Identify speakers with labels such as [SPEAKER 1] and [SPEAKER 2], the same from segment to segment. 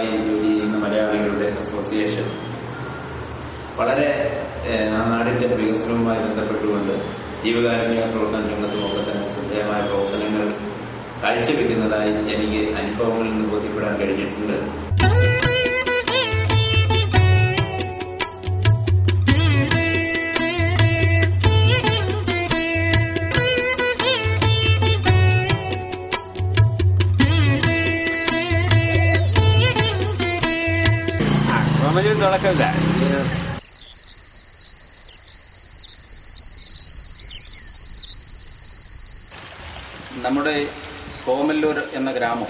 [SPEAKER 1] ഭാഗമായി ജോലി ചെയ്യുന്ന മലയാളികളുടെ അസോസിയേഷൻ വളരെ ആ നാടിന്റെ വികസനവുമായി ബന്ധപ്പെട്ടുകൊണ്ട് ജീവകാരുണ്യ പ്രവർത്തന രംഗത്തുമൊക്കെ തന്നെ ശ്രദ്ധേയമായ പ്രവർത്തനങ്ങൾ കാഴ്ചവെക്കുന്നതായി എനിക്ക് അനുഭവങ്ങളിൽ നിന്ന് ബോധ്യപ്പെടാൻ കഴിഞ്ഞിട്ടുണ്ട്.
[SPEAKER 2] നമ്മുടെ കോമല്ലൂർ എന്ന ഗ്രാമം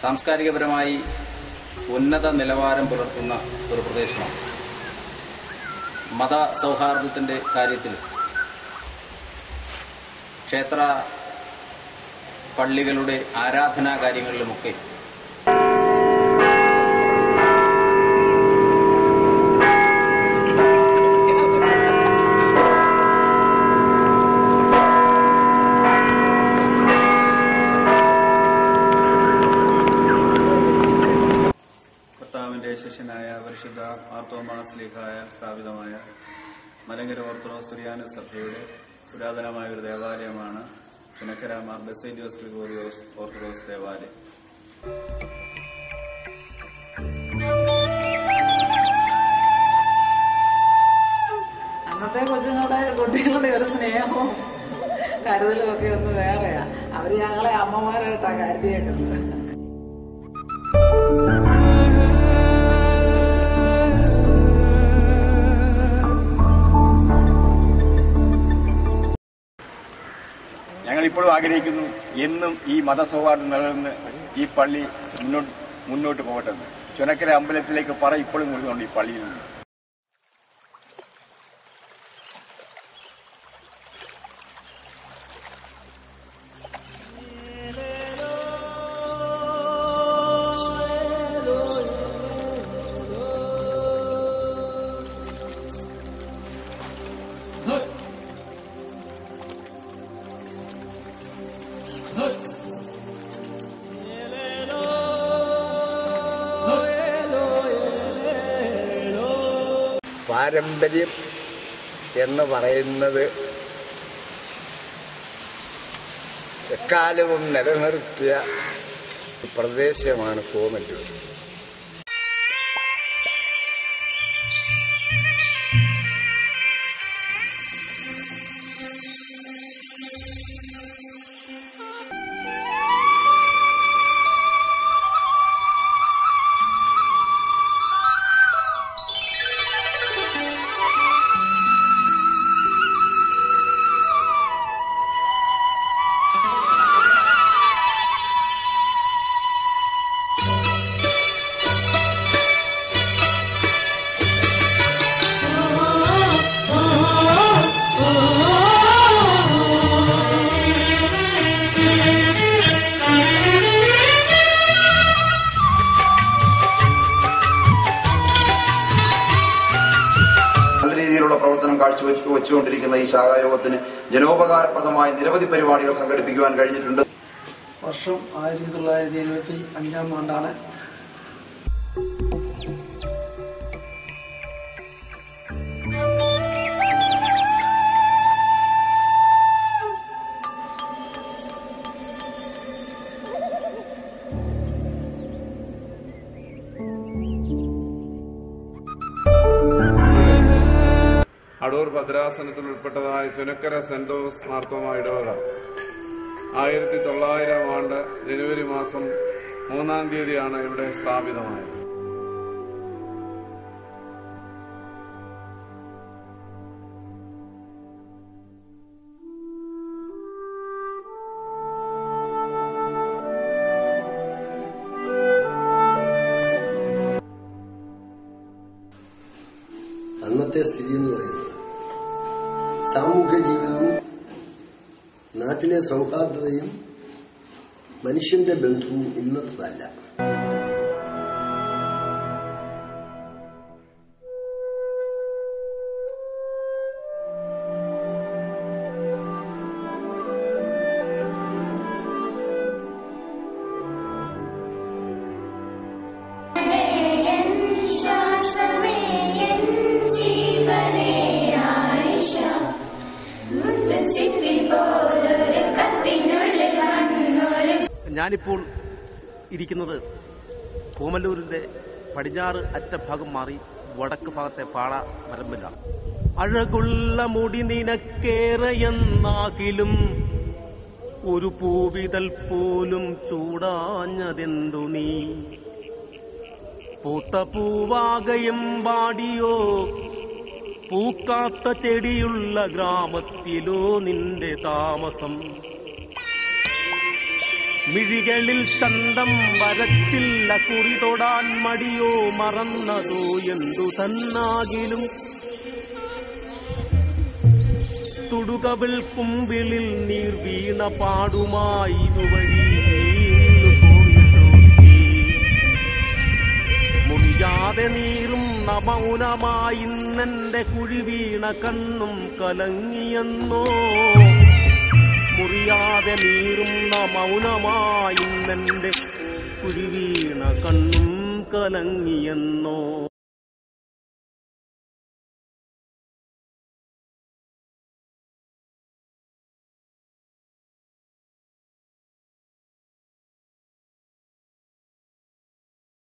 [SPEAKER 2] സാംസ്കാരികപരമായി ഉന്നത നിലവാരം പുലർത്തുന്ന ഒരു പ്രദേശമാണ്. മത സൗഹാർദ്ദത്തിന്റെ കാര്യത്തിൽ ക്ഷേത്ര പള്ളികളുടെ ആരാധനാ കാര്യങ്ങളിലുമൊക്കെ
[SPEAKER 3] ശിഷ്യനായ പരിശുദ്ധ മാർത്തോമാ ശ്ലീഹായാൽ സ്ഥാപിതമായ മലങ്കര ഓർത്തഡോക്സ് സുറിയാനി സഭയുടെ പുരാതനമായ ഒരു ദേവാലയമാണ് ചുനക്കര മാർ ബസേലിയോസ് ഗ്രിഗോറിയോസ് ഓർത്തഡോക്സ് ദേവാലയം.
[SPEAKER 4] അന്നത്തെ കുട്ടികളുടെ ഒരു സ്നേഹവും കരുതലും ഒക്കെ ഒന്ന് വേറെയാ. അവര് ഞങ്ങളെ അമ്മമാരായിട്ടാ കരുതിയേക്കുന്നത്.
[SPEAKER 5] ഞങ്ങളിപ്പോഴും ആഗ്രഹിക്കുന്നു എന്നും ഈ മതസൗഹാർദ്ദം നിലനിന്ന് ഈ പള്ളി മുന്നോട്ട് പോകട്ടെ. ചുനക്കര അമ്പലത്തിലേക്ക് പറ ഇപ്പോഴും കൊടുക്കുന്നുണ്ട് ഈ പള്ളിയിൽ നിന്ന്.
[SPEAKER 6] പാരമ്പര്യം എന്ന് പറയുന്നത് എക്കാലവും നിലനിർത്തിയ പ്രദേശമാണ് കോമല്ലൂർ.
[SPEAKER 7] പ്രവർത്തനം കാഴ്ചവെച്ചുകൊണ്ടിരിക്കുന്ന ഈ ശാഖായോഗത്തിന് ജനോപകാരപ്രദമായ നിരവധി പരിപാടികൾ സംഘടിപ്പിക്കുവാൻ കഴിഞ്ഞിട്ടുണ്ട്.
[SPEAKER 8] വർഷം 1975
[SPEAKER 9] അടൂർ ഭദ്രാസനത്തിൽ ഉൾപ്പെട്ടതായ ചുനക്കര സെന്റ് തോമസ് മാർത്തോമാ ഇടവക 1900 ജനുവരി മാസം 3-ാം തീയതിയാണ് ഇവിടെ സ്ഥാപിതമായത്.
[SPEAKER 10] അന്നത്തെ സ്ഥിതി എന്ന് പറയുന്നത് സാമൂഹ്യ ജീവിതവും നാട്ടിലെ സൗഹാർദ്ദതയും മനുഷ്യന്റെ ബന്ധവും ഇന്നത്തതല്ല.
[SPEAKER 8] ഞാനിപ്പോൾ ഇരിക്കുന്നത് കൂമല്ലൂരിന്റെ പടിഞ്ഞാറ് അറ്റഭാഗം മാറി വടക്ക് ഭാഗത്തെ പാള വരമ്പിലാണ്. അഴകുള്ള മുടി നിനക്കേറെയെന്നാകിലും ഒരു പൂവിതൽ പോലും ചൂടാഞ്ഞതെന്തു നീ? പൂത്ത പൂവാകയും പാടിയോ പൂക്കാത്ത ചെടിയുള്ള ഗ്രാമത്തിലോ നിന്റെ താമസം? മിഴികളിൽ ചന്തം വരച്ചില്ല, കുറി തൊടാൻ മടിയോ മറന്നതോ എന്തു തന്നാകിലും? തുടുകവിൾ കുമ്പിളിൽ നീർ വീണ പാടുമായി ഇതുവഴി മുറിയാതെ നീറും നമൗനമായി ഇന്നെന്റെ കുഴി വീണ കണ്ണും കലങ്ങിയെന്നോ? മുറിയാതെ നീറും മൗനമായി ഇന്നെന്റെ കുഴി വീണ കണ്ണും കലങ്ങിയെന്നോ?